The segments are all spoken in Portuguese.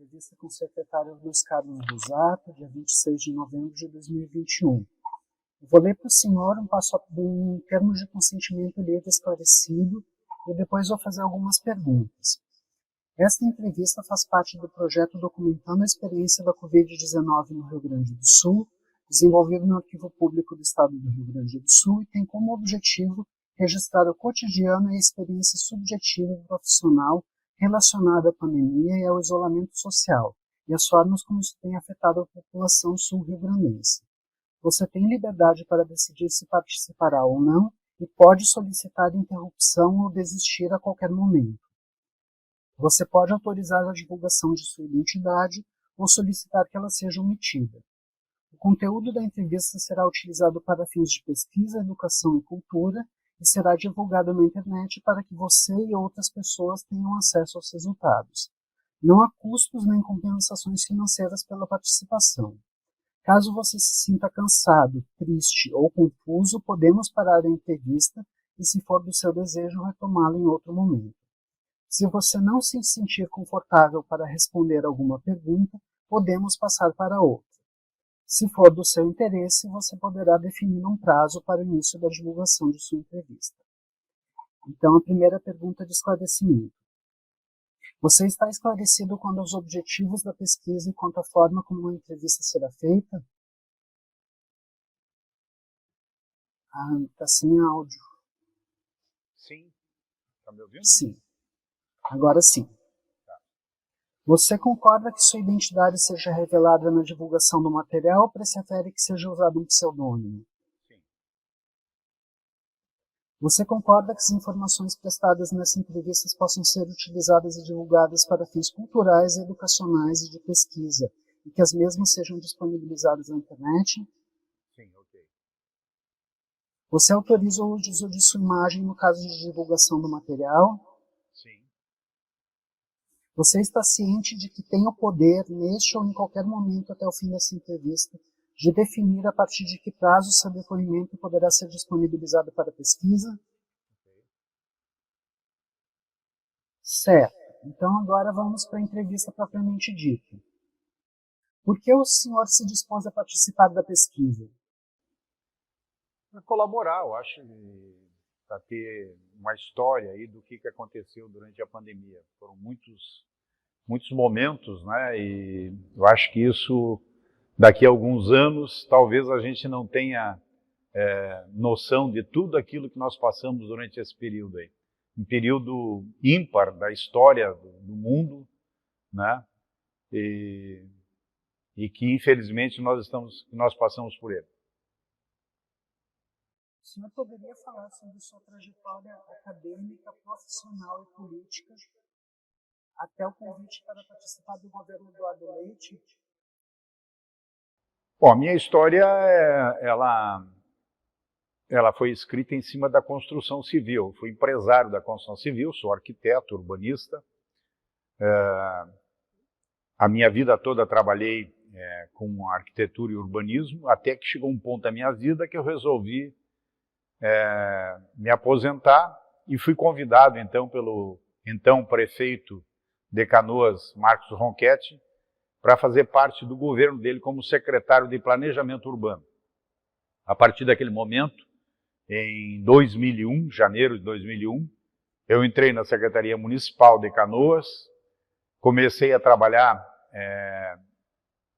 entrevista com o secretário Luiz Carlos Rosato, dia 26 de novembro de 2021. Eu vou ler para o senhor um termo de consentimento livre esclarecido e depois vou fazer algumas perguntas. Esta entrevista faz parte do projeto Documentando a Experiência da Covid-19 no Rio Grande do Sul, desenvolvido no Arquivo Público do Estado do Rio Grande do Sul e tem como objetivo registrar o cotidiano e a experiência subjetiva e profissional relacionada à pandemia e ao isolamento social, e as formas como isso tem afetado a população sul-rio-grandense. Você tem liberdade para decidir se participará ou não e pode solicitar interrupção ou desistir a qualquer momento. Você pode autorizar a divulgação de sua identidade ou solicitar que ela seja omitida. O conteúdo da entrevista será utilizado para fins de pesquisa, educação e cultura e será divulgado na internet para que você e outras pessoas tenham acesso aos resultados. Não há custos nem compensações financeiras pela participação. Caso você se sinta cansado, triste ou confuso, podemos parar a entrevista e, se for do seu desejo, retomá-la em outro momento. Se você não se sentir confortável para responder alguma pergunta, podemos passar para outra. Se for do seu interesse, você poderá definir um prazo para o início da divulgação de sua entrevista. Então, a primeira pergunta de esclarecimento. Você está esclarecido quanto aos objetivos da pesquisa e quanto à forma como a entrevista será feita? Está sem áudio. Sim. Está me ouvindo? Sim. Agora sim. Você concorda que sua identidade seja revelada na divulgação do material ou prefere que seja usado um pseudônimo? Sim. Você concorda que as informações prestadas nessas entrevistas possam ser utilizadas e divulgadas para fins culturais, educacionais e de pesquisa, e que as mesmas sejam disponibilizadas na internet? Sim, ok. Você autoriza o uso de sua imagem no caso de divulgação do material? Sim. Você está ciente de que tem o poder, neste ou em qualquer momento até o fim dessa entrevista, de definir a partir de que prazo seu depoimento poderá ser disponibilizado para pesquisa? Ok. Certo. Então agora vamos para a entrevista propriamente dita. Por que o senhor se dispôs a participar da pesquisa? Para colaborar, eu acho, para ter uma história aí do que aconteceu durante a pandemia. Foram muitos momentos, né? E eu acho que isso, daqui a alguns anos, talvez a gente não tenha noção de tudo aquilo que nós passamos durante esse período aí. Um período ímpar da história do mundo, né? E que, infelizmente, nós passamos por ele. O senhor poderia falar sobre sua trajetória acadêmica, profissional e política até o convite para participar do governo Eduardo Leite? Bom, a minha história, ela foi escrita em cima da construção civil. Eu fui empresário da construção civil, sou arquiteto, urbanista. A minha vida toda trabalhei com arquitetura e urbanismo, até que chegou um ponto da minha vida que eu resolvi me aposentar e fui convidado, então, pelo então prefeito de Canoas, Marcos Ronchetti, para fazer parte do governo dele como secretário de Planejamento Urbano. A partir daquele momento, em 2001, janeiro de 2001, eu entrei na Secretaria Municipal de Canoas, comecei a trabalhar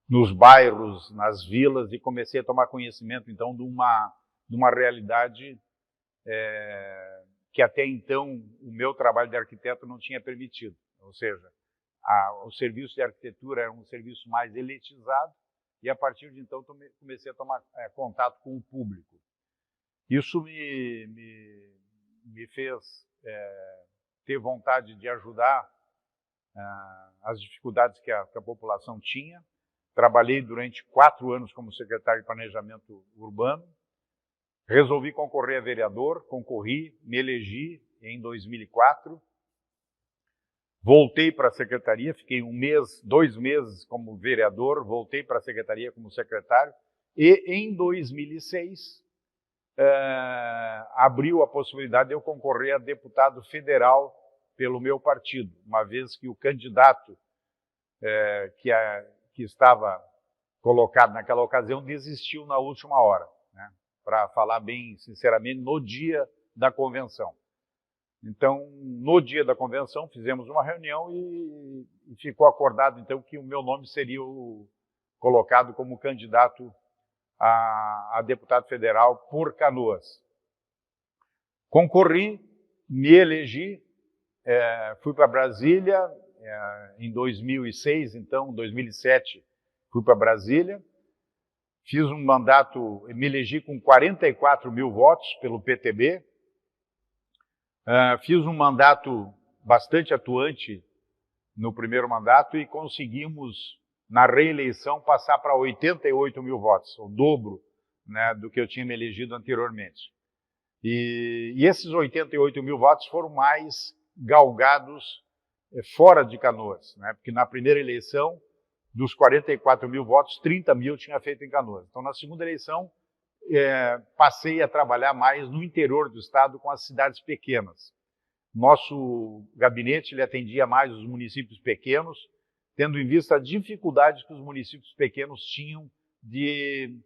nos bairros, nas vilas, e comecei a tomar conhecimento, então, de uma realidade que até então o meu trabalho de arquiteto não tinha permitido. Ou seja, o serviço de arquitetura era um serviço mais elitizado, e a partir de então comecei a tomar contato com o público. Isso me fez ter vontade de ajudar as dificuldades que a população tinha. Trabalhei durante 4 anos como secretário de Planejamento Urbano. Resolvi concorrer a vereador, concorri, me elegi em 2004. Voltei para a secretaria, fiquei 2 meses como vereador, voltei para a secretaria como secretário, e em 2006 abriu a possibilidade de eu concorrer a deputado federal pelo meu partido, uma vez que o candidato que estava colocado naquela ocasião desistiu na última hora, né? Para falar bem sinceramente, no dia da convenção. Então, no dia da convenção, fizemos uma reunião e ficou acordado, então, que o meu nome seria colocado como candidato a deputado federal por Canoas. Concorri, me elegi, fui para Brasília em 2006, então, 2007, fui para Brasília, fiz um mandato, me elegi com 44 mil votos pelo PTB, fiz um mandato bastante atuante no primeiro mandato e conseguimos, na reeleição, passar para 88 mil votos, o dobro, né, do que eu tinha me elegido anteriormente. E esses 88 mil votos foram mais galgados fora de Canoas, né, porque na primeira eleição, dos 44 mil votos, 30 mil tinha feito em Canoas. Então, na segunda eleição, passei a trabalhar mais no interior do estado com as cidades pequenas. Nosso gabinete ele atendia mais os municípios pequenos, tendo em vista a dificuldade que os municípios pequenos tinham de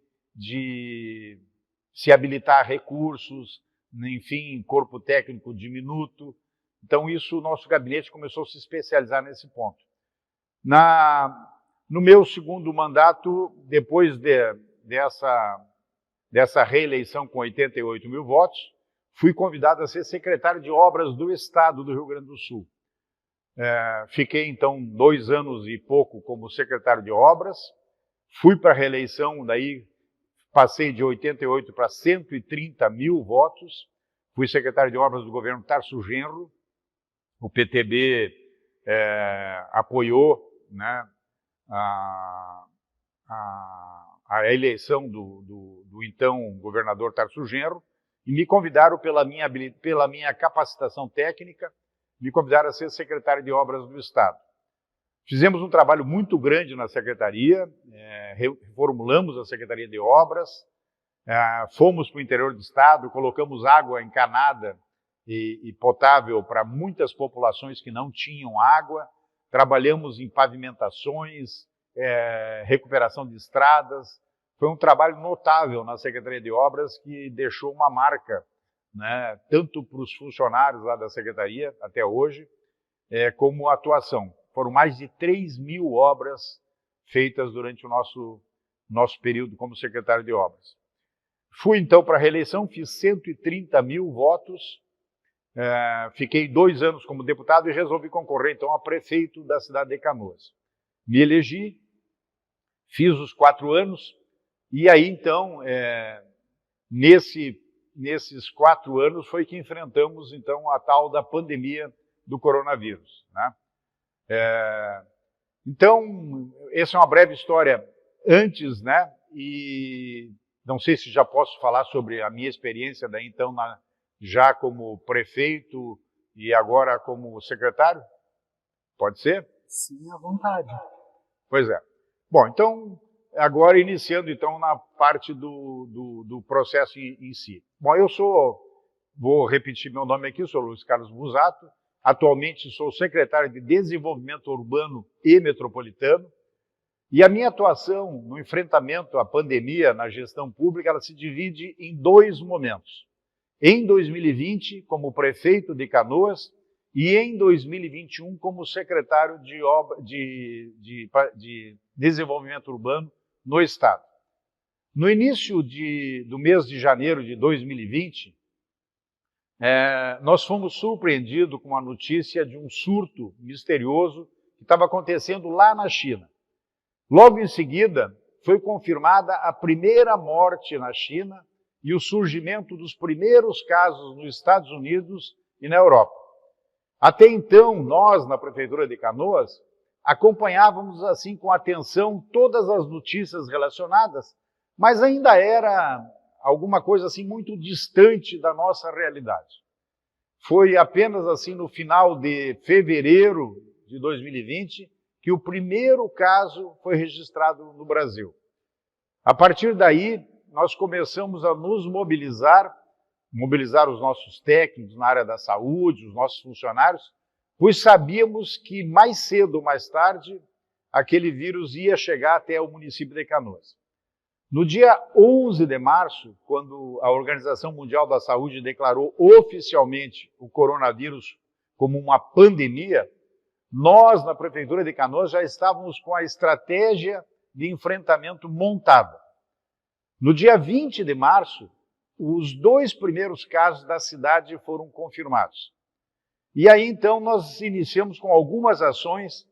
se habilitar a recursos, enfim, corpo técnico diminuto. Então, isso, o nosso gabinete começou a se especializar nesse ponto. No meu segundo mandato, depois dessa reeleição com 88 mil votos, fui convidado a ser secretário de obras do Estado do Rio Grande do Sul. Fiquei, então, 2 anos e pouco como secretário de obras, fui para a reeleição, daí passei de 88 para 130 mil votos, fui secretário de obras do governo Tarso Genro, o PTB apoiou, né, a eleição do então governador Tarso Genro e me convidaram pela minha capacitação técnica, me convidaram a ser secretário de obras do Estado. Fizemos um trabalho muito grande na secretaria, reformulamos a Secretaria de Obras, fomos para o interior do Estado, colocamos água encanada e potável para muitas populações que não tinham água, trabalhamos em pavimentações, recuperação de estradas. Foi um trabalho notável na Secretaria de Obras que deixou uma marca, né, tanto para os funcionários lá da Secretaria, até hoje, como a atuação. Foram mais de 3 mil obras feitas durante o nosso período como secretário de Obras. Fui, então, para a reeleição, fiz 130 mil votos, fiquei 2 anos como deputado e resolvi concorrer, então, a prefeito da cidade de Canoas. Me elegi, fiz os 4 anos, e aí, então, nesses 4 anos foi que enfrentamos, então, a tal da pandemia do coronavírus, né? Então, essa é uma breve história antes, né? E não sei se já posso falar sobre a minha experiência daí, então, já como prefeito e agora como secretário? Pode ser? Sim, à vontade. Pois é. Bom, então, agora iniciando, então, na parte do processo em si. Bom, vou repetir meu nome aqui, sou Luiz Carlos Busato, atualmente sou secretário de Desenvolvimento Urbano e Metropolitano, e a minha atuação no enfrentamento à pandemia na gestão pública, ela se divide em 2 momentos. Em 2020, como prefeito de Canoas, e em 2021, como secretário de Desenvolvimento Urbano no Estado. No início do mês de janeiro de 2020, nós fomos surpreendidos com a notícia de um surto misterioso que estava acontecendo lá na China. Logo em seguida, foi confirmada a primeira morte na China e o surgimento dos primeiros casos nos Estados Unidos e na Europa. Até então, nós, na Prefeitura de Canoas, acompanhávamos assim com atenção todas as notícias relacionadas, mas ainda era alguma coisa assim muito distante da nossa realidade. Foi apenas assim no final de fevereiro de 2020 que o primeiro caso foi registrado no Brasil. A partir daí, nós começamos a nos mobilizar os nossos técnicos na área da saúde, os nossos funcionários, pois sabíamos que mais cedo ou mais tarde aquele vírus ia chegar até o município de Canoas. No dia 11 de março, quando a Organização Mundial da Saúde declarou oficialmente o coronavírus como uma pandemia, nós, na Prefeitura de Canoas, já estávamos com a estratégia de enfrentamento montada. No dia 20 de março, os 2 primeiros casos da cidade foram confirmados. E aí, então, nós iniciamos com algumas ações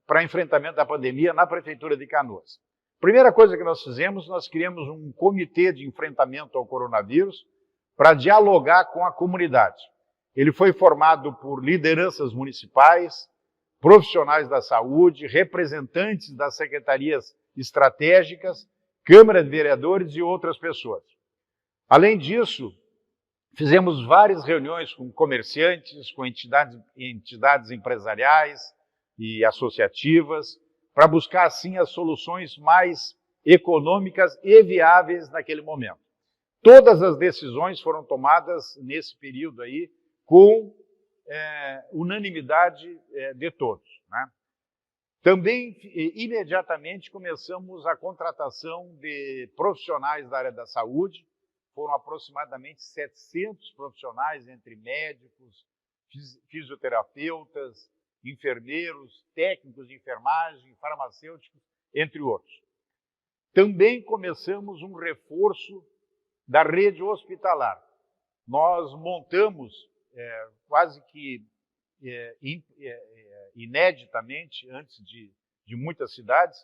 para enfrentamento da pandemia na Prefeitura de Canoas. Primeira coisa que nós fizemos, nós criamos um comitê de enfrentamento ao coronavírus para dialogar com a comunidade. Ele foi formado por lideranças municipais, profissionais da saúde, representantes das secretarias estratégicas, Câmara de Vereadores e outras pessoas. Além disso, fizemos várias reuniões com comerciantes, com entidades empresariais e associativas, para buscar, assim, as soluções mais econômicas e viáveis naquele momento. Todas as decisões foram tomadas nesse período aí com unanimidade de todos, né? Também, imediatamente, começamos a contratação de profissionais da área da saúde. Foram aproximadamente 700 profissionais, entre médicos, fisioterapeutas, enfermeiros, técnicos de enfermagem, farmacêuticos, entre outros. Também começamos um reforço da rede hospitalar. Nós montamos, quase que ineditamente, antes de muitas cidades,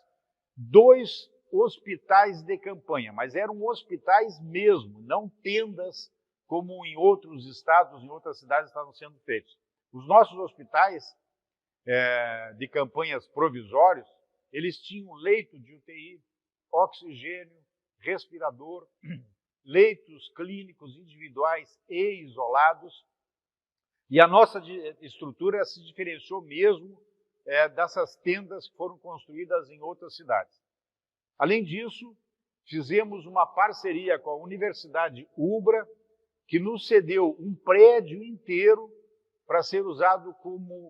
2 hospitais de campanha, mas eram hospitais mesmo, não tendas como em outros estados, em outras cidades estavam sendo feitos. Os nossos hospitais de campanhas provisórios, eles tinham leito de UTI, oxigênio, respirador, leitos clínicos individuais e isolados, e a nossa estrutura se diferenciou mesmo dessas tendas que foram construídas em outras cidades. Além disso, fizemos uma parceria com a Universidade Ubra, que nos cedeu um prédio inteiro para ser usado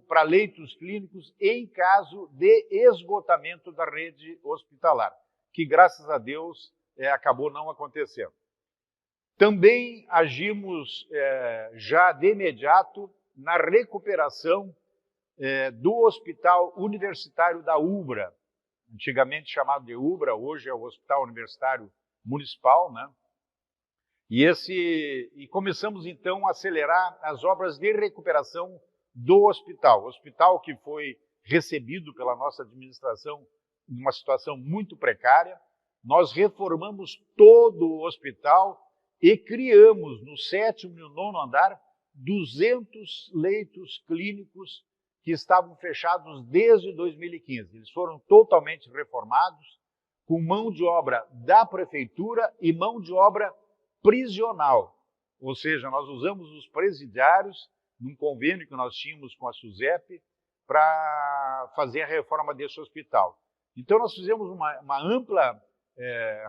para leitos clínicos em caso de esgotamento da rede hospitalar, que, graças a Deus, acabou não acontecendo. Também agimos já de imediato na recuperação do Hospital Universitário da Ubra, antigamente chamado de Ubra, hoje é o Hospital Universitário Municipal, né? E começamos, então, a acelerar as obras de recuperação do hospital. O hospital que foi recebido pela nossa administração em uma situação muito precária. Nós reformamos todo o hospital e criamos, no 7º e no 9º andar, 200 leitos clínicos que estavam fechados desde 2015. Eles foram totalmente reformados, com mão de obra da prefeitura e mão de obra prisional, ou seja, nós usamos os presidiários num convênio que nós tínhamos com a SUSEP para fazer a reforma desse hospital. Então nós fizemos uma ampla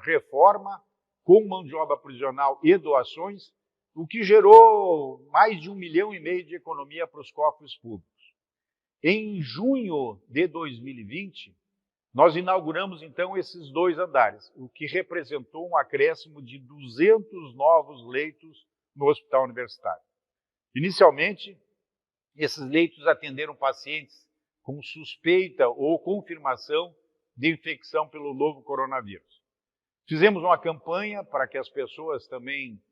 reforma com mão de obra prisional e doações, o que gerou mais de 1,5 milhão de economia para os cofres públicos. Em junho de 2020, nós inauguramos, então, esses 2 andares, o que representou um acréscimo de 200 novos leitos no Hospital Universitário. Inicialmente, esses leitos atenderam pacientes com suspeita ou confirmação de infecção pelo novo coronavírus. Fizemos uma campanha para que as pessoas também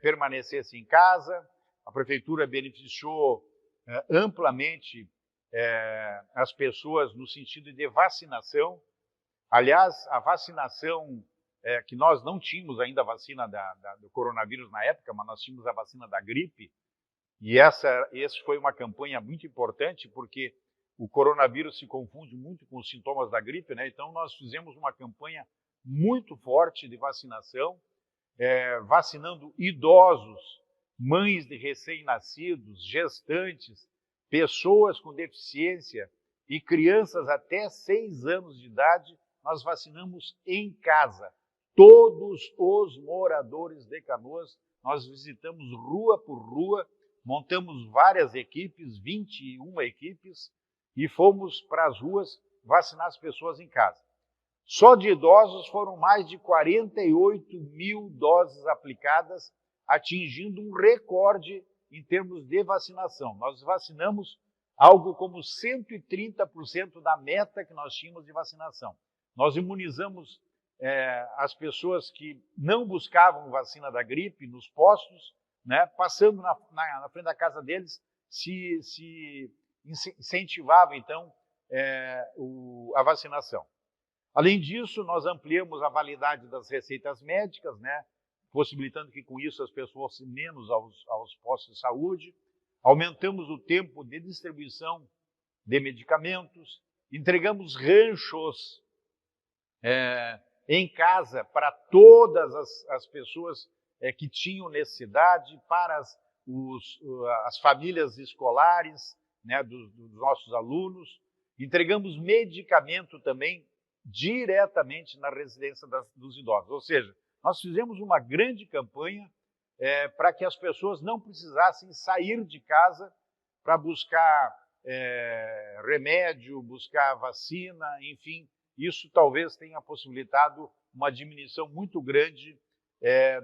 permanecessem em casa. A Prefeitura beneficiou amplamente as pessoas no sentido de vacinação. Aliás, a vacinação, que nós não tínhamos ainda a vacina do coronavírus na época, mas nós tínhamos a vacina da gripe, e essa foi uma campanha muito importante, porque o coronavírus se confunde muito com os sintomas da gripe, né? Então nós fizemos uma campanha muito forte de vacinação, vacinando idosos, mães de recém-nascidos, gestantes, pessoas com deficiência e crianças até 6 anos de idade. Nós vacinamos em casa. Todos os moradores de Canoas, nós visitamos rua por rua, montamos várias equipes, 21 equipes, e fomos para as ruas vacinar as pessoas em casa. Só de idosos foram mais de 48 mil doses aplicadas, atingindo um recorde em termos de vacinação. Nós vacinamos algo como 130% da meta que nós tínhamos de vacinação. Nós imunizamos as pessoas que não buscavam vacina da gripe nos postos, né, passando na frente da casa deles, se incentivava, então, a vacinação. Além disso, nós ampliamos a validade das receitas médicas, né, possibilitando que, com isso, as pessoas fossem menos aos postos de saúde. Aumentamos o tempo de distribuição de medicamentos, entregamos ranchos em casa para todas as pessoas que tinham necessidade, para as famílias escolares, né, dos nossos alunos. Entregamos medicamento também diretamente na residência dos idosos. Ou seja, nós fizemos uma grande campanha para que as pessoas não precisassem sair de casa para buscar remédio, buscar vacina, enfim. Isso talvez tenha possibilitado uma diminuição muito grande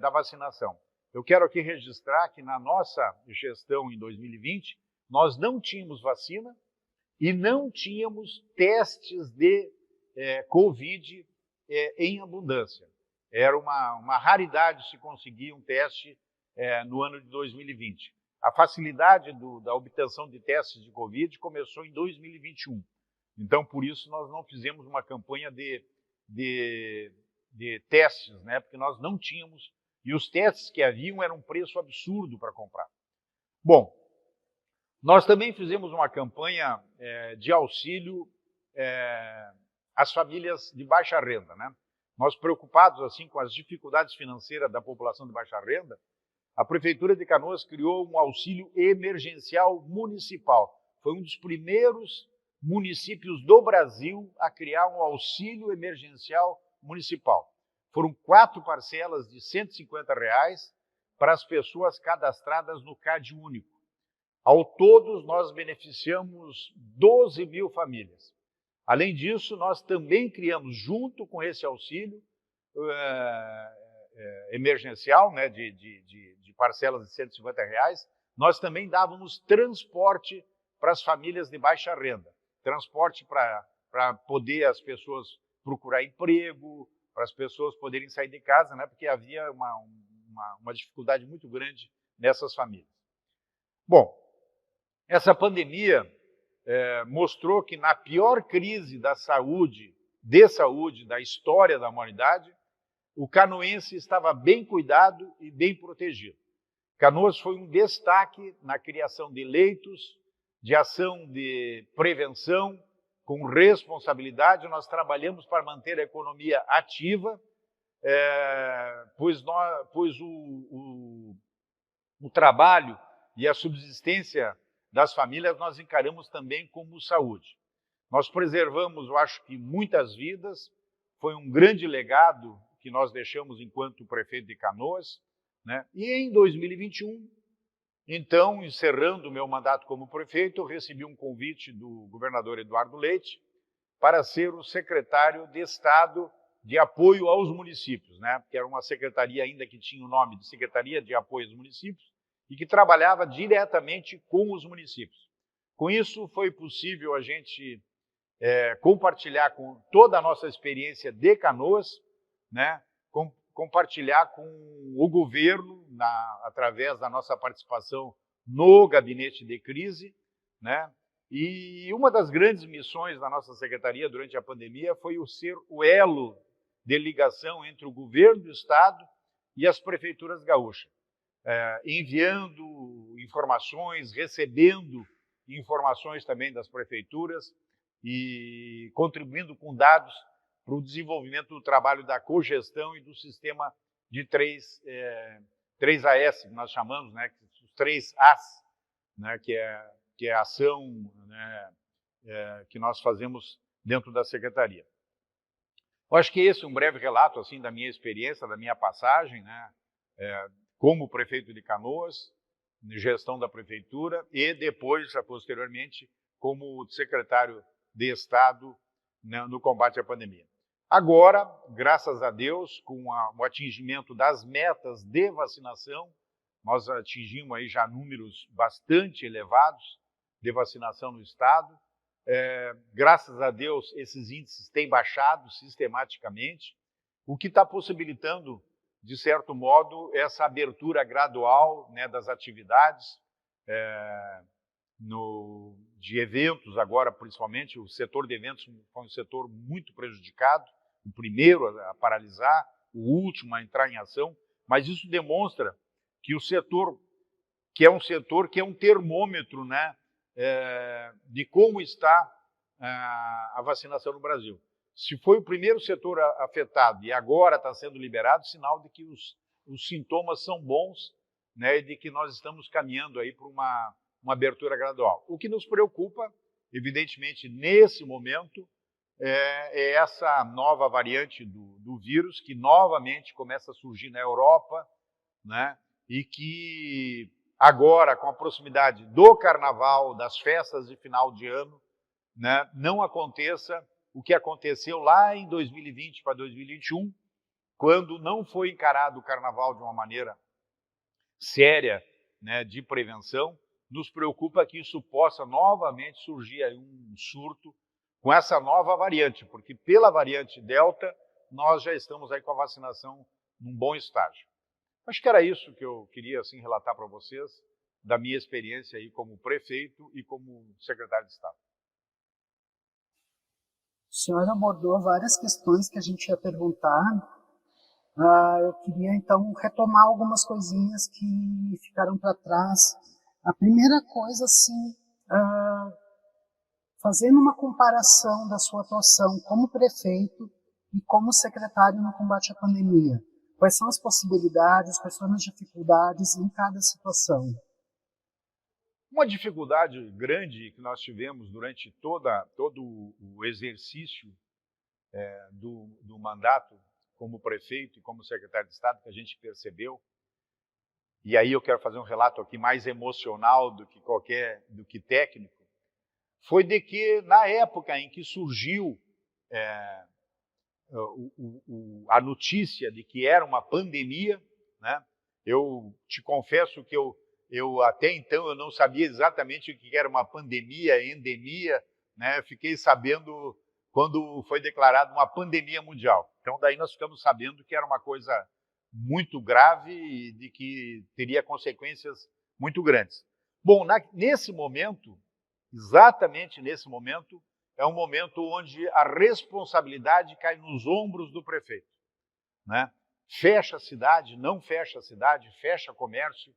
da vacinação. Eu quero aqui registrar que na nossa gestão em 2020, nós não tínhamos vacina e não tínhamos testes de Covid em abundância. Era uma raridade se conseguir um teste no ano de 2020. A facilidade da obtenção de testes de Covid começou em 2021. Então, por isso, nós não fizemos uma campanha de testes, né? Porque nós não tínhamos, e os testes que haviam eram um preço absurdo para comprar. Bom, nós também fizemos uma campanha de auxílio às famílias de baixa renda, né? Nós, preocupados assim com as dificuldades financeiras da população de baixa renda, a Prefeitura de Canoas criou um auxílio emergencial municipal. Foi um dos primeiros municípios do Brasil a criar um auxílio emergencial municipal. Foram 4 parcelas de R$ 150 para as pessoas cadastradas no CAD único. Ao todo, nós beneficiamos 12 mil famílias. Além disso, nós também criamos, junto com esse auxílio emergencial, né, de parcelas de R$ 150, nós também dávamos transporte para as famílias de baixa renda. Transporte para poder as pessoas procurar emprego, para as pessoas poderem sair de casa, né, porque havia uma dificuldade muito grande nessas famílias. Bom, essa pandemia mostrou que na pior crise de saúde da história da humanidade, o canoense estava bem cuidado e bem protegido. Canoas foi um destaque na criação de leitos, de ação de prevenção, com responsabilidade. Nós trabalhamos para manter a economia ativa, pois o trabalho e a subsistência das famílias nós encaramos também como saúde. Nós preservamos, eu acho que muitas vidas, foi um grande legado que nós deixamos enquanto prefeito de Canoas, né? E em 2021, então, encerrando o meu mandato como prefeito, eu recebi um convite do governador Eduardo Leite para ser o secretário de Estado de Apoio aos Municípios, né? Que era uma secretaria ainda que tinha o nome de Secretaria de Apoio aos Municípios e que trabalhava diretamente com os municípios. Com isso, foi possível a gente compartilhar com toda a nossa experiência de Canoas, né? Compartilhar com o governo, através da nossa participação no gabinete de crise, né? E uma das grandes missões da nossa secretaria durante a pandemia foi ser o elo de ligação entre o governo do Estado e as prefeituras gaúchas, enviando informações, recebendo informações também das prefeituras e contribuindo com dados para o desenvolvimento do trabalho da cogestão e do sistema de 3 AS, que nós chamamos, né, os 3 As, né, que é a ação, né, que nós fazemos dentro da secretaria. Eu acho que esse é um breve relato assim, da minha experiência, da minha passagem, né, como prefeito de Canoas, de gestão da prefeitura, e depois, posteriormente, como secretário de Estado, né, no combate à pandemia. Agora, graças a Deus, com o atingimento das metas de vacinação, nós atingimos aí já números bastante elevados de vacinação no Estado. Graças a Deus, esses índices têm baixado sistematicamente, o que está possibilitando, de certo modo, essa abertura gradual, né, das atividades, de eventos agora, principalmente. O setor de eventos foi um setor muito prejudicado, o primeiro a paralisar, o último a entrar em ação, mas isso demonstra que o setor, que é um termômetro, né, de como está a vacinação no Brasil. Se foi o primeiro setor afetado e agora está sendo liberado, sinal de que os sintomas são bons, né, e de que nós estamos caminhando aí para uma abertura gradual. O que nos preocupa, evidentemente, nesse momento, é essa nova variante do vírus, que novamente começa a surgir na Europa, né, e que agora, com a proximidade do carnaval, das festas de final de ano, né, não aconteça o que aconteceu lá em 2020 para 2021, quando não foi encarado o carnaval de uma maneira séria, né, de prevenção. Nos preocupa que isso possa novamente surgir aí um surto com essa nova variante, porque pela variante Delta, nós já estamos aí com a vacinação num bom estágio. Acho que era isso que eu queria assim relatar para vocês, da minha experiência aí como prefeito e como secretário de Estado. O senhor abordou várias questões que a gente ia perguntar. Eu queria, então, retomar algumas coisinhas que ficaram para trás. A primeira coisa, assim, fazendo uma comparação da sua atuação como prefeito e como secretário no combate à pandemia. Quais são as possibilidades, quais são as dificuldades em cada situação? Uma dificuldade grande que nós tivemos durante todo o exercício do mandato como prefeito e como secretário de Estado, que a gente percebeu, e aí eu quero fazer um relato aqui mais emocional do que técnico, foi de que na época em que surgiu a notícia de que era uma pandemia, né, eu te confesso que eu até então eu não sabia exatamente o que era uma pandemia, endemia, né, fiquei sabendo quando foi declarada uma pandemia mundial. Então daí nós ficamos sabendo que era uma coisa muito grave e de que teria consequências muito grandes. Bom, nesse momento, exatamente nesse momento, é um momento onde a responsabilidade cai nos ombros do prefeito, né? Fecha a cidade, não fecha a cidade, fecha comércio.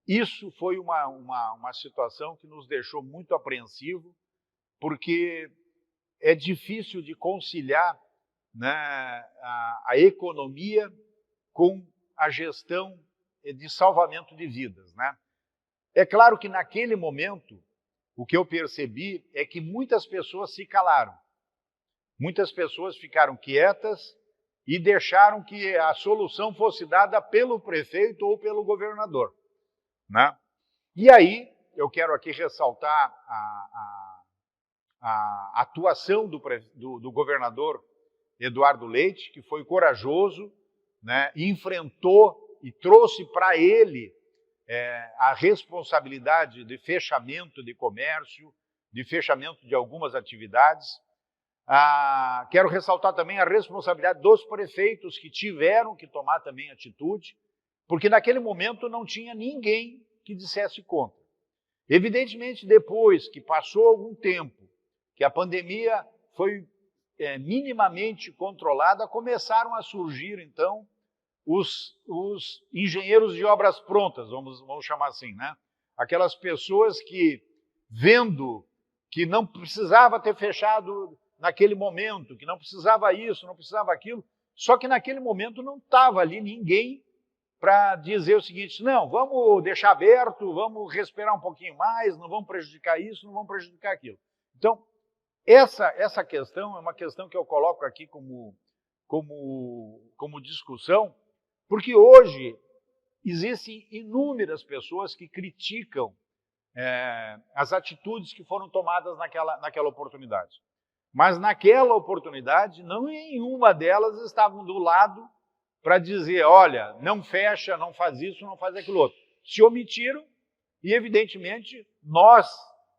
Isso foi uma situação que nos deixou muito apreensivo, porque é difícil de conciliar, né, a economia com a gestão de salvamento de vidas, né? É claro que naquele momento, o que eu percebi é que muitas pessoas se calaram. Muitas pessoas ficaram quietas e deixaram que a solução fosse dada pelo prefeito ou pelo governador, né? E aí, eu quero aqui ressaltar a atuação do governador Eduardo Leite, que foi corajoso, né, enfrentou e trouxe para ele a responsabilidade de fechamento de comércio, de fechamento de algumas atividades. Quero ressaltar também a responsabilidade dos prefeitos, que tiveram que tomar também atitude, porque naquele momento não tinha ninguém que dissesse contra. Evidentemente, depois que passou algum tempo, que a pandemia foi minimamente controlada, começaram a surgir, então, os engenheiros de obras prontas, vamos chamar assim, né? Aquelas pessoas que, vendo que não precisava ter fechado naquele momento, que não precisava isso, não precisava aquilo, só que naquele momento não estava ali ninguém para dizer o seguinte: não, vamos deixar aberto, vamos respirar um pouquinho mais, não vamos prejudicar isso, não vamos prejudicar aquilo. Então, essa questão é uma questão que eu coloco aqui como discussão, porque hoje existem inúmeras pessoas que criticam as atitudes que foram tomadas naquela oportunidade. Mas naquela oportunidade, nenhuma delas estavam do lado para dizer, olha, não fecha, não faz isso, não faz aquilo outro. Se omitiram e, evidentemente, nós,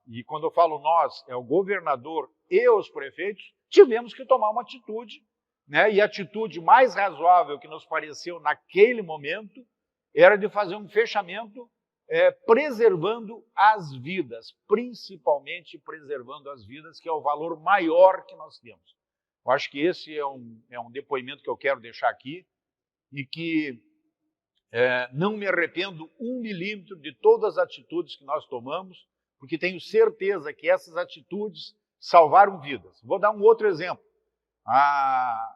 e quando eu falo nós, é o governador e os prefeitos, tivemos que tomar uma atitude, né? E a atitude mais razoável que nos pareceu naquele momento era de fazer um fechamento preservando as vidas, principalmente preservando as vidas, que é o valor maior que nós temos. Eu acho que esse é um depoimento que eu quero deixar aqui e que não me arrependo 1 milímetro de todas as atitudes que nós tomamos, porque tenho certeza que essas atitudes salvaram vidas. Vou dar um outro exemplo.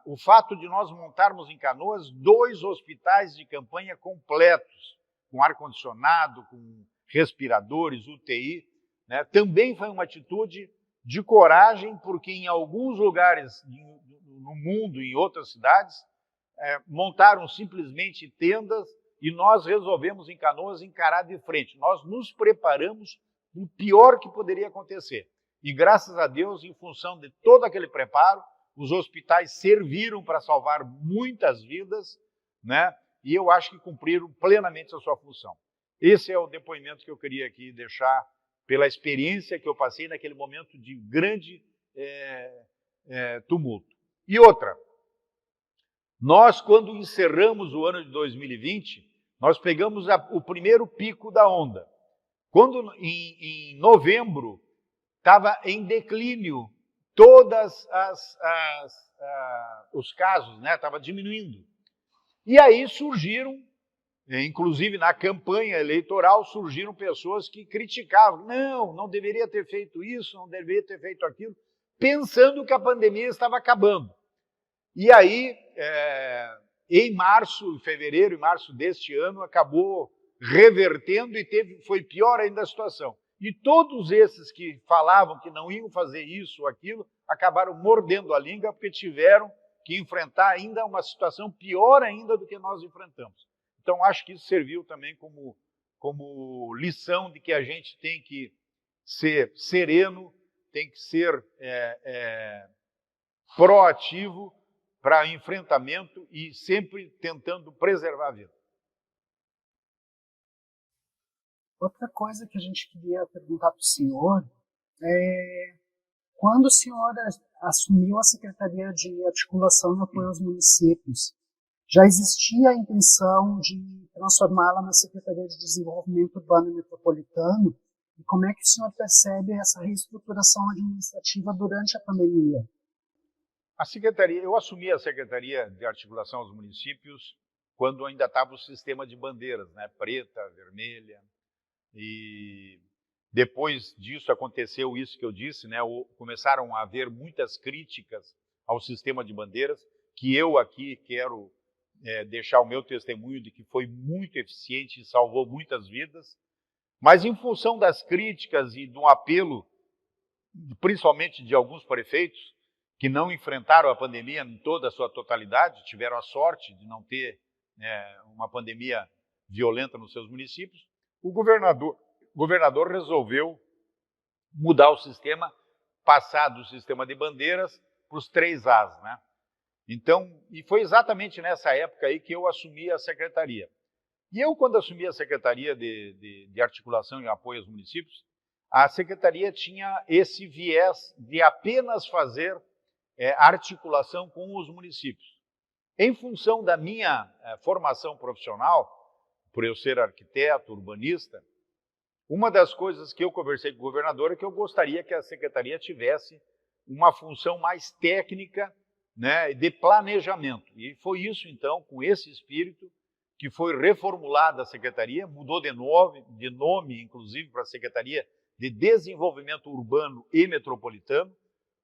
O fato de nós montarmos em Canoas 2 hospitais de campanha completos, com ar-condicionado, com respiradores, UTI, né, também foi uma atitude de coragem, porque em alguns lugares no mundo, em outras cidades, montaram simplesmente tendas e nós resolvemos em Canoas encarar de frente. Nós nos preparamos para o pior que poderia acontecer. E graças a Deus, em função de todo aquele preparo, os hospitais serviram para salvar muitas vidas, né? E eu acho que cumpriram plenamente a sua função. Esse é o depoimento que eu queria aqui deixar pela experiência que eu passei naquele momento de grande tumulto. E outra, nós, quando encerramos o ano de 2020, nós pegamos o primeiro pico da onda. Quando, em novembro, estava em declínio todos os casos, né? Estava diminuindo. E aí surgiram, inclusive na campanha eleitoral, surgiram pessoas que criticavam. Não deveria ter feito isso, não deveria ter feito aquilo, pensando que a pandemia estava acabando. E aí, em fevereiro e março deste ano, acabou revertendo e foi pior ainda a situação. E todos esses que falavam que não iam fazer isso ou aquilo, acabaram mordendo a língua porque tiveram que enfrentar ainda uma situação pior ainda do que nós enfrentamos. Então, acho que isso serviu também como lição de que a gente tem que ser sereno, tem que ser proativo para enfrentamento e sempre tentando preservar a vida. Outra coisa que a gente queria perguntar para o senhor é quando o senhor assumiu a Secretaria de Articulação e Apoio aos Municípios, já existia a intenção de transformá-la na Secretaria de Desenvolvimento Urbano e Metropolitano? E como é que o senhor percebe essa reestruturação administrativa durante a pandemia? Eu assumi a Secretaria de Articulação aos Municípios quando ainda estava o sistema de bandeiras, né? Preta, vermelha, e depois disso aconteceu isso que eu disse, né? Começaram a haver muitas críticas ao sistema de bandeiras, que eu aqui quero deixar o meu testemunho de que foi muito eficiente e salvou muitas vidas, mas em função das críticas e do apelo, principalmente de alguns prefeitos, que não enfrentaram a pandemia em toda a sua totalidade, tiveram a sorte de não ter uma pandemia violenta nos seus municípios, o governador resolveu mudar o sistema, passar do sistema de bandeiras para os 3 As, né? Então, e foi exatamente nessa época aí que eu assumi a secretaria. E eu, quando assumi a Secretaria de Articulação e Apoio aos Municípios, a secretaria tinha esse viés de apenas fazer articulação com os municípios. Em função da minha formação profissional, por eu ser arquiteto, urbanista, uma das coisas que eu conversei com o governador é que eu gostaria que a secretaria tivesse uma função mais técnica, né, de planejamento. E foi isso, então, com esse espírito, que foi reformulada a secretaria, mudou de nome, inclusive, para a Secretaria de Desenvolvimento Urbano e Metropolitano,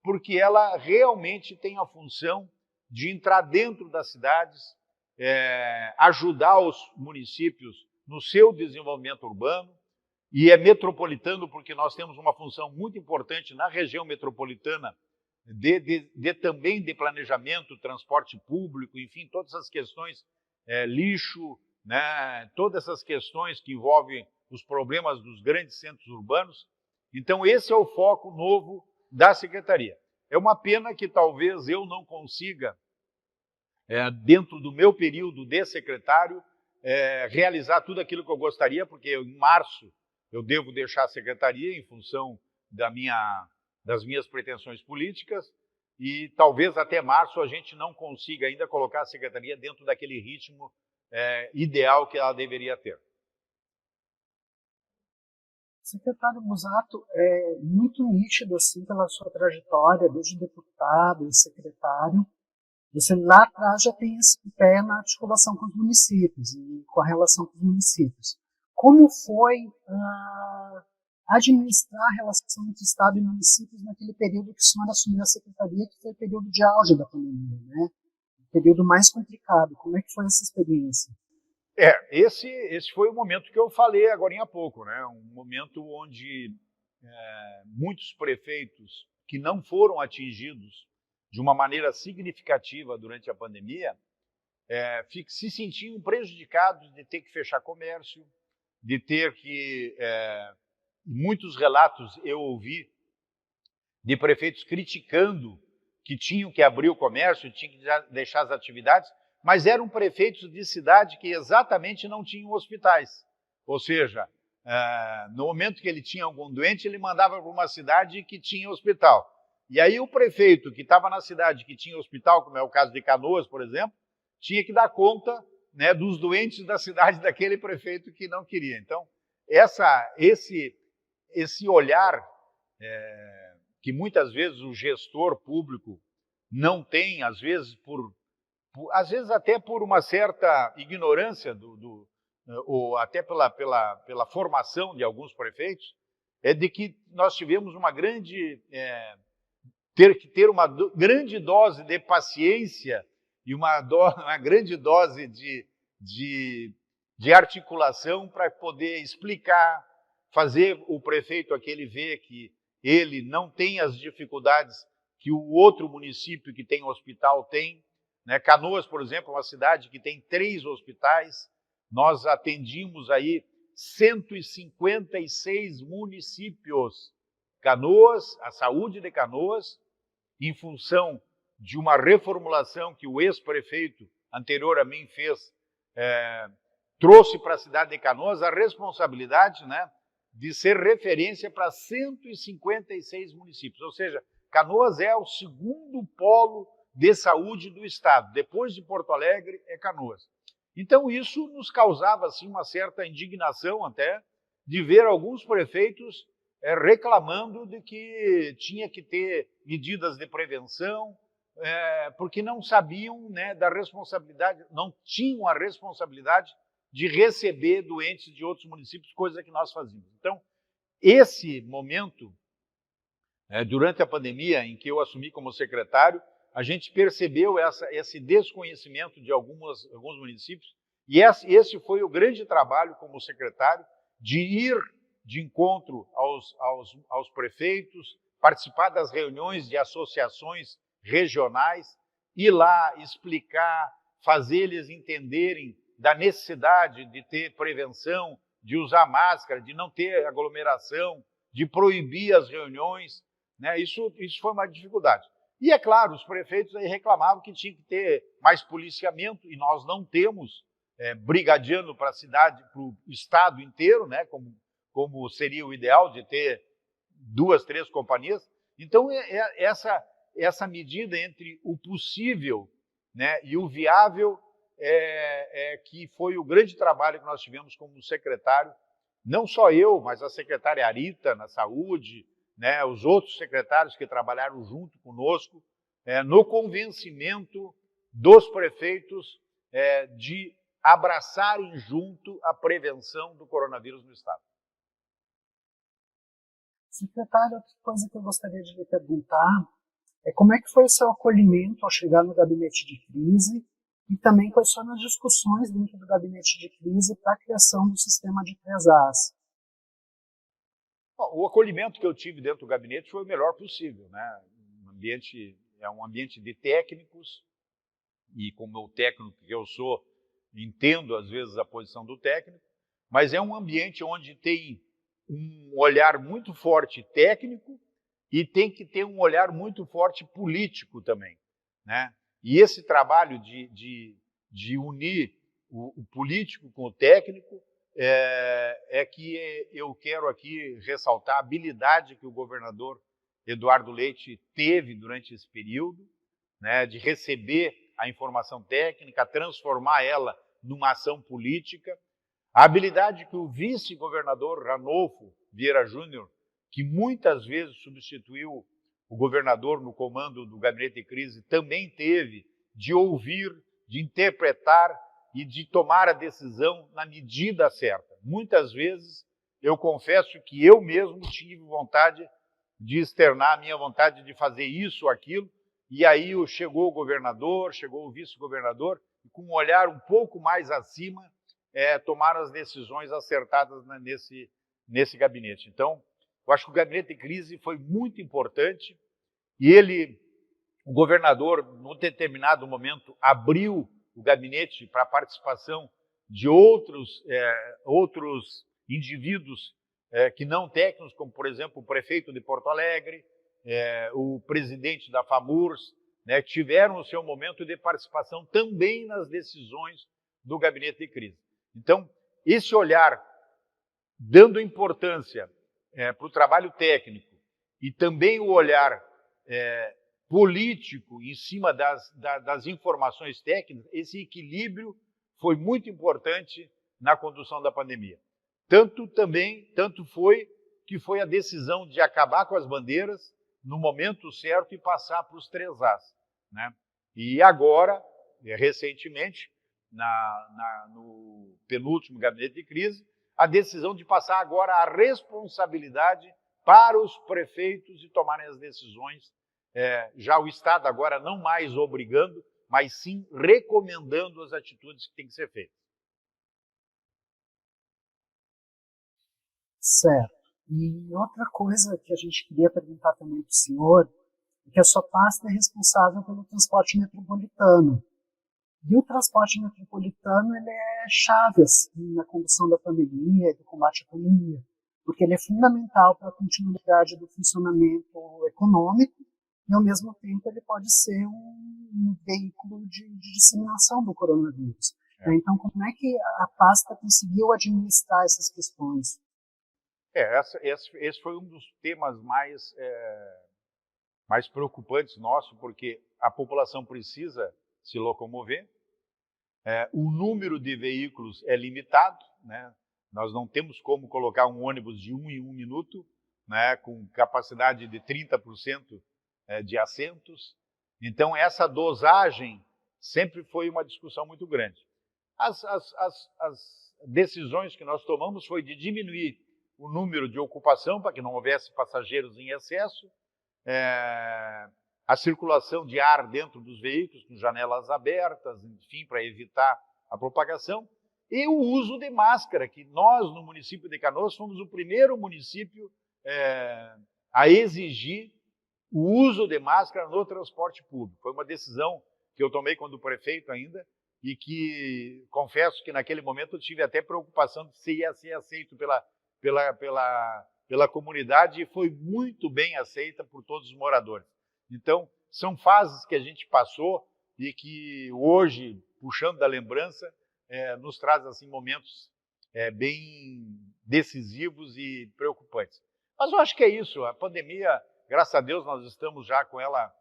porque ela realmente tem a função de entrar dentro das cidades, ajudar os municípios no seu desenvolvimento urbano, e é metropolitano porque nós temos uma função muito importante na região metropolitana também de planejamento, transporte público, enfim, todas essas questões, lixo, né, todas essas questões que envolvem os problemas dos grandes centros urbanos. Então, esse é o foco novo da Secretaria. É uma pena que talvez eu não consiga, dentro do meu período de secretário, realizar tudo aquilo que eu gostaria, porque em março eu devo deixar a Secretaria em função das minhas pretensões políticas, e talvez até março a gente não consiga ainda colocar a Secretaria dentro daquele ritmo ideal que ela deveria ter. Secretário Busato, é muito nítido assim pela sua trajetória, desde deputado e secretário. Você lá atrás já tem esse pé na articulação com os municípios e com a relação com os municípios. Como foi administrar a relação entre Estado e municípios naquele período que o senhor assumiu a secretaria, que foi o período de auge da pandemia, né? O período mais complicado. Como é que foi essa experiência? Esse foi o momento que eu falei agora há pouco, né? Um momento onde muitos prefeitos que não foram atingidos de uma maneira significativa durante a pandemia se sentiam prejudicados de ter que fechar comércio, de ter que... muitos relatos eu ouvi de prefeitos criticando que tinham que abrir o comércio, tinham que deixar as atividades, mas eram prefeitos de cidade que exatamente não tinham hospitais. Ou seja, no momento que ele tinha algum doente, ele mandava para uma cidade que tinha hospital. E aí o prefeito que estava na cidade que tinha hospital, como é o caso de Canoas, por exemplo, tinha que dar conta, né, dos doentes da cidade daquele prefeito que não queria. Então, esse olhar que muitas vezes o gestor público não tem, às vezes até por uma certa ignorância ou até pela formação de alguns prefeitos, é de que nós tivemos uma grande ter uma grande dose de paciência e uma grande dose de articulação para poder explicar, fazer o prefeito aquele ver que ele não tem as dificuldades que o outro município que tem hospital tem. Né? Canoas, por exemplo, é uma cidade que tem 3 hospitais. Nós atendimos aí 156 municípios. Canoas, a saúde de Canoas, em função de uma reformulação que o ex-prefeito anterior a mim fez, trouxe para a cidade de Canoas a responsabilidade, né, de ser referência para 156 municípios. Ou seja, Canoas é o segundo polo de saúde do estado. Depois de Porto Alegre, é Canoas. Então, isso nos causava assim, uma certa indignação até de ver alguns prefeitos reclamando de que tinha que ter medidas de prevenção, porque não sabiam, né, da responsabilidade, não tinham a responsabilidade de receber doentes de outros municípios, coisa que nós fazíamos. Então, esse momento, durante a pandemia, em que eu assumi como secretário, a gente percebeu esse desconhecimento de alguns municípios, e esse foi o grande trabalho como secretário, de ir de encontro aos prefeitos, participar das reuniões de associações regionais, ir lá explicar, fazer eles entenderem da necessidade de ter prevenção, de usar máscara, de não ter aglomeração, de proibir as reuniões, né? Isso foi uma dificuldade. E, é claro, os prefeitos aí reclamavam que tinha que ter mais policiamento, e nós não temos brigadiano para a cidade, para o estado inteiro, né? Como seria o ideal de ter 2, 3 companhias. Então, essa medida entre o possível, né, e o viável que foi o grande trabalho que nós tivemos como secretário, não só eu, mas a secretária Arita na saúde, né, os outros secretários que trabalharam junto conosco, no convencimento dos prefeitos de abraçarem junto a prevenção do coronavírus no estado. Secretário, outra coisa que eu gostaria de lhe perguntar é como é que foi o seu acolhimento ao chegar no gabinete de crise e também quais foram as discussões dentro do gabinete de crise para a criação do sistema de 3As. Bom, o acolhimento que eu tive dentro do gabinete foi o melhor possível, né? É um ambiente de técnicos, e como técnico que eu sou, entendo às vezes a posição do técnico, mas é um ambiente onde tem um olhar muito forte técnico e tem que ter um olhar muito forte político também, né? E esse trabalho de unir o político com o técnico é que eu quero aqui ressaltar a habilidade que o governador Eduardo Leite teve durante esse período, né, de receber a informação técnica, transformar ela numa ação política, a habilidade que o vice-governador Ranolfo Vieira Júnior, que muitas vezes substituiu o governador no comando do gabinete de crise, também teve de ouvir, de interpretar e de tomar a decisão na medida certa. Muitas vezes, eu confesso que eu mesmo tive vontade de externar a minha vontade de fazer isso ou aquilo, e aí chegou o governador, chegou o vice-governador, e com um olhar um pouco mais acima, tomaram as decisões acertadas nesse gabinete. Então, eu acho que o gabinete de crise foi muito importante, e o governador, num determinado momento, abriu o gabinete para a participação de outros indivíduos que não técnicos, como, por exemplo, o prefeito de Porto Alegre, o presidente da FAMURS, né, tiveram o seu momento de participação também nas decisões do gabinete de crise. Então, esse olhar, dando importância para o trabalho técnico e também o olhar político em cima das informações técnicas, esse equilíbrio foi muito importante na condução da pandemia. Tanto foi que foi a decisão de acabar com as bandeiras no momento certo e passar para os 3As, né? E agora, recentemente, no penúltimo gabinete de crise, a decisão de passar agora a responsabilidade para os prefeitos de tomarem as decisões, já o Estado agora não mais obrigando, mas sim recomendando as atitudes que têm que ser feitas. Certo. E outra coisa que a gente queria perguntar também para o senhor é que a sua pasta é responsável pelo transporte metropolitano. E o transporte metropolitano ele é chave assim, na condução da pandemia e do combate à pandemia, porque ele é fundamental para a continuidade do funcionamento econômico e, ao mesmo tempo, ele pode ser um veículo de disseminação do coronavírus. Então, como é que a pasta conseguiu administrar essas questões? Esse foi um dos temas mais preocupantes nossos, porque a população precisa se locomover, o número de veículos é limitado, né? Nós não temos como colocar um ônibus de 1 em 1 minuto, né, com capacidade de 30% de assentos. Então, essa dosagem sempre foi uma discussão muito grande. As decisões que nós tomamos foi de diminuir o número de ocupação para que não houvesse passageiros em excesso, a circulação de ar dentro dos veículos, com janelas abertas, enfim, para evitar a propagação, e o uso de máscara, que nós, no município de Canoas, fomos o primeiro município a exigir o uso de máscara no transporte público. Foi uma decisão que eu tomei quando prefeito ainda, e que, confesso que naquele momento eu tive até preocupação de se ia ser aceito pela comunidade, e foi muito bem aceita por todos os moradores. Então, são fases que a gente passou e que hoje, puxando da lembrança, nos traz assim, momentos bem decisivos e preocupantes. Mas eu acho que é isso, a pandemia, graças a Deus, nós estamos já com ela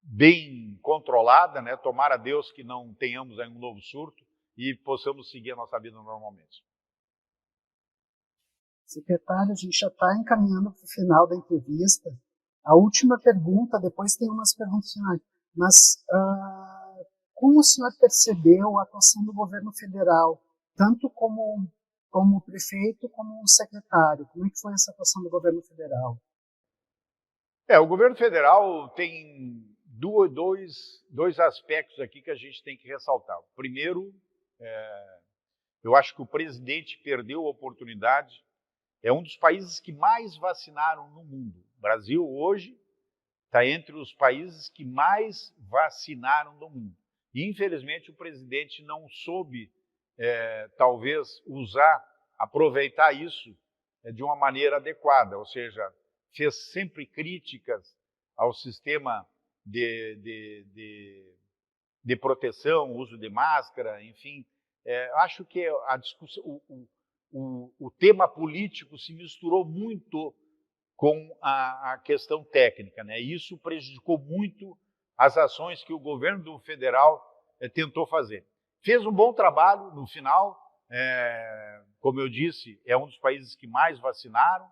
bem controlada, né? Tomara a Deus que não tenhamos aí um novo surto e possamos seguir a nossa vida normalmente. Secretário, a gente já está encaminhando para o final da entrevista. A última pergunta, depois tem umas perguntas finais, mas como o senhor percebeu a atuação do governo federal, tanto como prefeito como secretário? Como é que foi essa atuação do governo federal? O governo federal tem dois aspectos aqui que a gente tem que ressaltar. Primeiro, eu acho que o presidente perdeu a oportunidade. É um dos países que mais vacinaram no mundo. O Brasil, hoje, está entre os países que mais vacinaram no mundo. E, infelizmente, o presidente não soube talvez aproveitar isso de uma maneira adequada, ou seja, fez sempre críticas ao sistema de proteção, uso de máscara, enfim. Acho que a discussão, o tema político se misturou muito com a questão técnica, né? E isso prejudicou muito as ações que o governo federal tentou fazer. Fez um bom trabalho no final, como eu disse, é um dos países que mais vacinaram.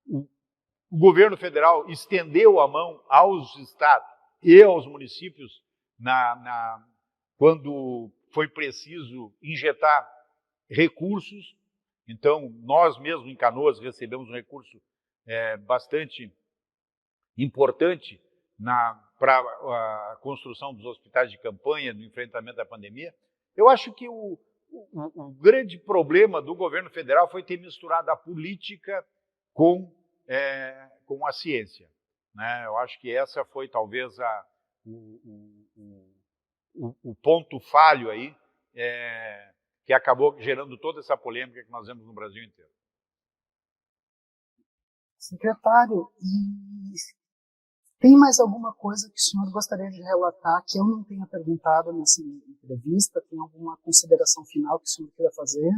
O governo federal estendeu a mão aos estados e aos municípios quando foi preciso injetar recursos. Então, nós mesmos em Canoas recebemos um recurso bastante importante para a construção dos hospitais de campanha, no enfrentamento da pandemia. Eu acho que o grande problema do governo federal foi ter misturado a política com a ciência, né? Eu acho que essa foi talvez o ponto falho aí, que acabou gerando toda essa polêmica que nós vemos no Brasil inteiro. Secretário, e tem mais alguma coisa que o senhor gostaria de relatar que eu não tenha perguntado nessa entrevista? Tem alguma consideração final que o senhor queira fazer?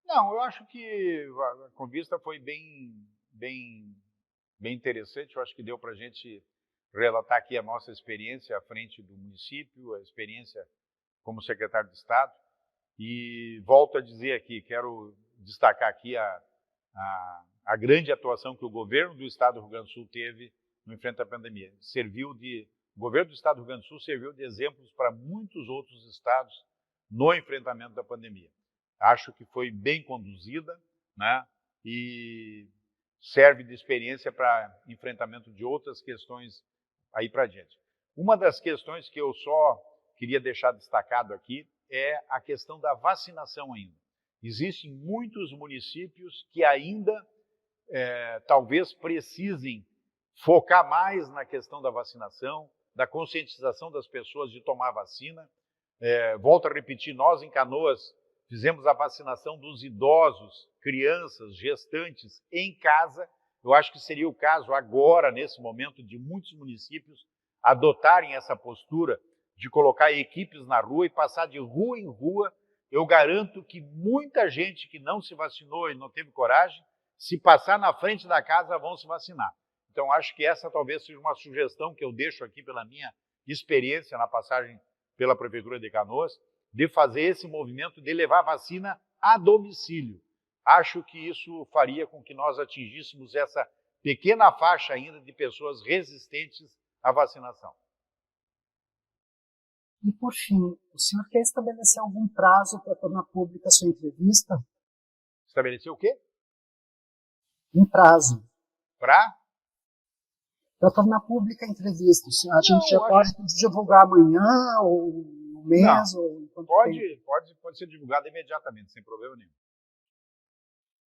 Não, eu acho que a conversa foi bem interessante. Eu acho que deu para a gente relatar aqui a nossa experiência à frente do município, a experiência como secretário de Estado. E volto a dizer aqui, quero destacar aqui a grande atuação que o governo do Estado do Rio Grande do Sul teve no enfrentamento à pandemia. O governo do Estado do Rio Grande do Sul serviu de exemplos para muitos outros estados no enfrentamento da pandemia. Acho que foi bem conduzida, né? E serve de experiência para enfrentamento de outras questões aí para diante. Uma das questões que eu só queria deixar destacado aqui é a questão da vacinação ainda. Existem muitos municípios que ainda talvez precisem focar mais na questão da vacinação, da conscientização das pessoas de tomar vacina. Volto a repetir, nós em Canoas fizemos a vacinação dos idosos, crianças, gestantes em casa. Eu acho que seria o caso agora, nesse momento, de muitos municípios adotarem essa postura de colocar equipes na rua e passar de rua em rua. Eu garanto que muita gente que não se vacinou e não teve coragem, se passar na frente da casa, vão se vacinar. Então, acho que essa talvez seja uma sugestão que eu deixo aqui pela minha experiência na passagem pela Prefeitura de Canoas, de fazer esse movimento de levar vacina a domicílio. Acho que isso faria com que nós atingíssemos essa pequena faixa ainda de pessoas resistentes à vacinação. E, por fim, o senhor quer estabelecer algum prazo para tornar pública a sua entrevista? Estabelecer o quê? Um prazo. Para tornar pública a entrevista. A gente já pode divulgar amanhã, ou um mês, ou enquanto pode ser divulgado imediatamente, sem problema nenhum.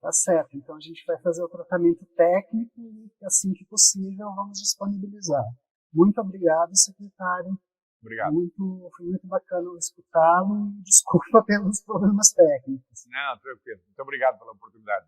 Tá certo. Então a gente vai fazer o tratamento técnico e assim que possível vamos disponibilizar. Muito obrigado, secretário. Obrigado. Foi muito bacana escutá-lo e desculpa pelos problemas técnicos. Não, tranquilo. Muito obrigado pela oportunidade.